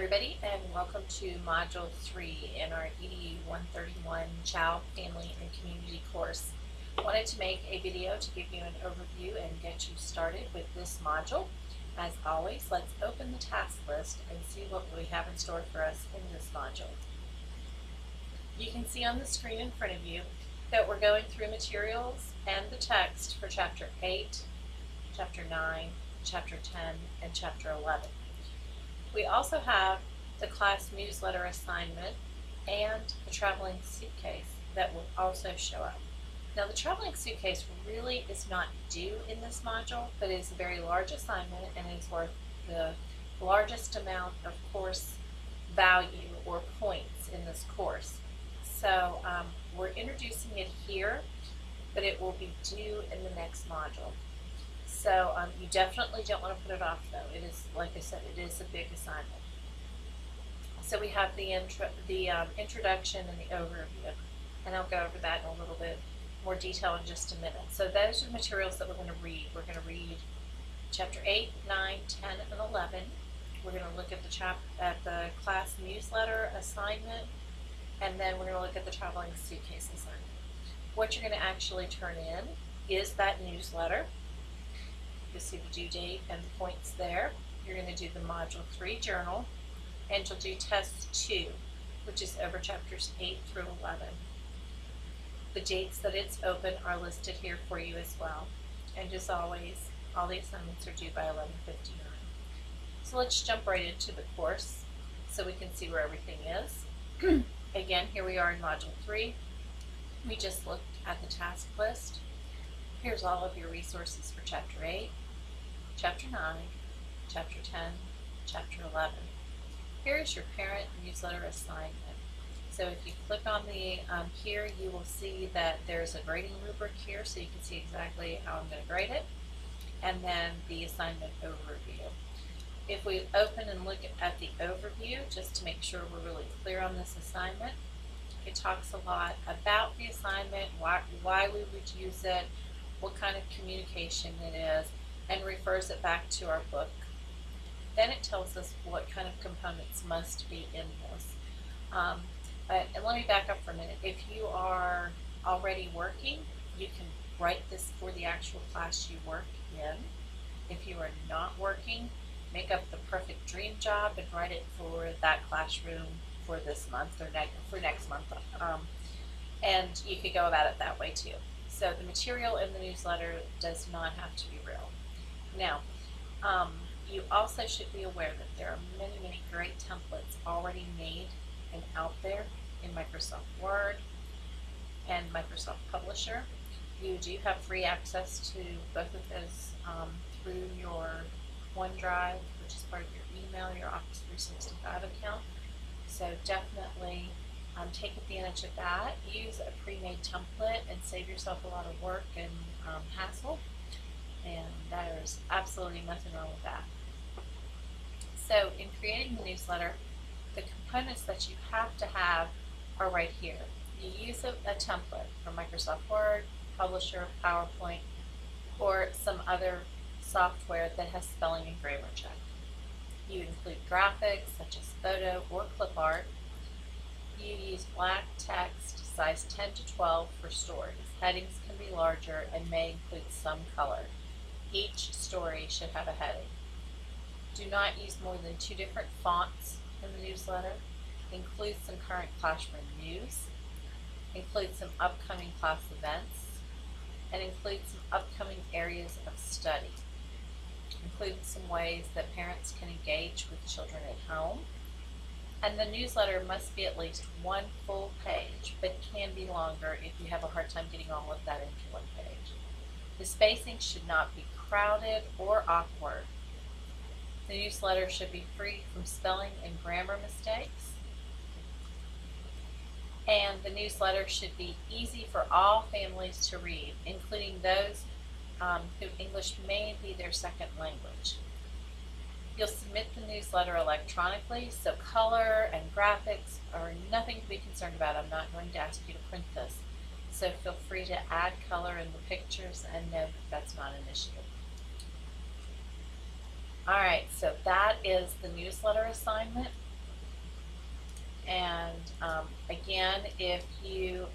everybody, and welcome to Module 3 in our EDU 131 Child, Family, and Community course. I wanted to make a video to give you an overview and get you started with this module. As always, let's open the task list and see what we have in store for us in this module. You can see on the screen in front of you that we're going through materials and the text for Chapter 8, Chapter 9, Chapter 10, and Chapter 11. We also have the class newsletter assignment and the traveling suitcase that will also show up. Now, the traveling suitcase really is not due in this module, but it's a very large assignment and is worth the largest amount of course value or points in this course. So we're introducing it here, but it will be due in the next module. So you definitely don't want to put it off, though. It is, like I said, it is a big assignment. So we have the introduction and the overview, and I'll go over that in a little bit more detail in just a minute. So those are the materials that we're going to read. We're going to read Chapter 8, 9, 10, and 11. We're going to look at the class newsletter assignment, and then we're going to look at the traveling suitcase assignment. What you're going to actually turn in is that newsletter. You'll see the due date and the points there. You're going to do the Module 3 journal, and you'll do Test 2, which is over Chapters 8 through 11. The dates that it's open are listed here for you as well. And as always, all the assignments are due by 11:59. So let's jump right into the course so we can see where everything is. Again, here we are in Module 3. We just looked at the task list. Here's all of your resources for Chapter 8, Chapter 9, Chapter 10, Chapter 11. Here is your parent newsletter assignment. So if you click on the here, you will see that there's a grading rubric here, so you can see exactly how I'm going to grade it, and then the assignment overview. If we open and look at the overview, just to make sure we're really clear on this assignment, it talks a lot about the assignment, why we would use it, what kind of communication it is, and refers it back to our book. Then it tells us what kind of components must be in this. And let me back up for a minute. If you are already working, you can write this for the actual class you work in. If you are not working, make up the perfect dream job and write it for that classroom for this month or for next month. And you could go about it that way too. So the material in the newsletter does not have to be real. Now, you also should be aware that there are many, many great templates already made and out there in Microsoft Word and Microsoft Publisher. You do have free access to both of those through your OneDrive, which is part of your email, your Office 365 account. So definitely take advantage of that. Use a pre-made template and save yourself a lot of work and hassle. And there's absolutely nothing wrong with that. So in creating the newsletter, the components that you have to have are right here. You use a template from Microsoft Word, Publisher, PowerPoint, or some other software that has spelling and grammar check. You include graphics such as photo or clip art. You use black text, size 10 to 12 for stories. Headings can be larger and may include some color. Each story should have a heading. Do not use more than 2 different fonts in the newsletter. Include some current classroom news. Include some upcoming class events. And include some upcoming areas of study. Include some ways that parents can engage with children at home. And the newsletter must be at least 1 full page, but can be longer if you have a hard time getting all of that into 1 page. The spacing should not be crowded or awkward. The newsletter should be free from spelling and grammar mistakes. And the newsletter should be easy for all families to read, including those who English may be their second language. You'll submit the newsletter electronically, so color and graphics are nothing to be concerned about. I'm not going to ask you to print this. So feel free to add color in the pictures and know that that's not an issue. All right, so that is the newsletter assignment. And again, if you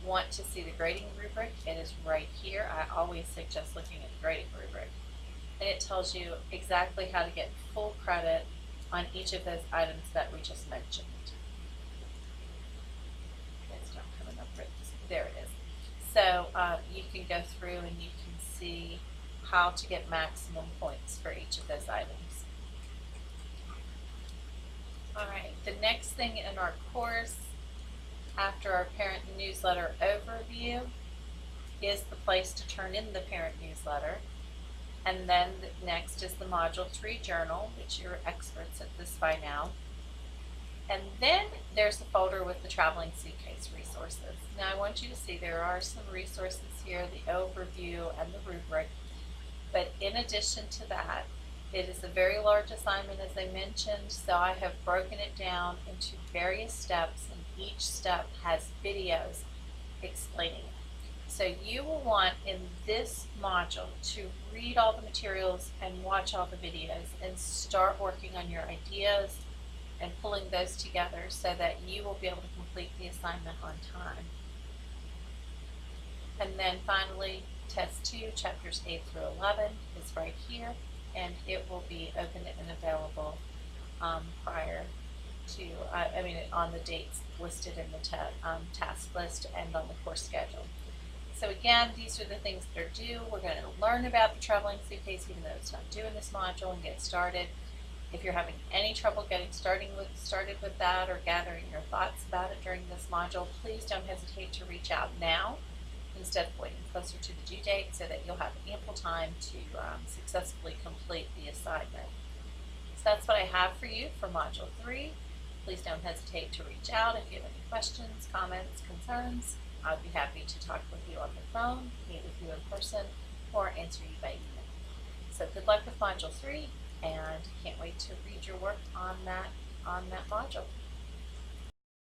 want to see the grading rubric, it is right here. I always suggest looking at the grading rubric. And it tells you exactly how to get full credit on each of those items that we just mentioned. It's not coming up right. There it is. So you can go through and you can see how to get maximum points for each of those items. Alright, the next thing in our course after our parent newsletter overview is the place to turn in the parent newsletter. And then next is the Module 3 journal, which you're experts at this by now. And then there's the folder with the traveling suitcase resources. Now I want you to see there are some resources here, the overview and the rubric. But in addition to that, it is a very large assignment, as I mentioned, so I have broken it down into various steps, and each step has videos explaining it. So you will want in this module to read all the materials and watch all the videos and start working on your ideas and pulling those together so that you will be able to complete the assignment on time. And then finally, Test 2, Chapters 8 through 11 is right here, and it will be open and available prior to, on the dates listed in the task list and on the course schedule. So again, these are the things that are due. We're going to learn about the traveling suitcase, even though it's not due in this module, and get started. If you're having any trouble getting started with that or gathering your thoughts about it during this module, please don't hesitate to reach out now instead of waiting closer to the due date so that you'll have ample time to successfully complete the assignment. So that's what I have for you for Module 3. Please don't hesitate to reach out if you have any questions, comments, concerns. I'd be happy to talk with you on the phone, meet with you in person, or answer you by email. So good luck with Module 3, and can't wait to read your work on that module.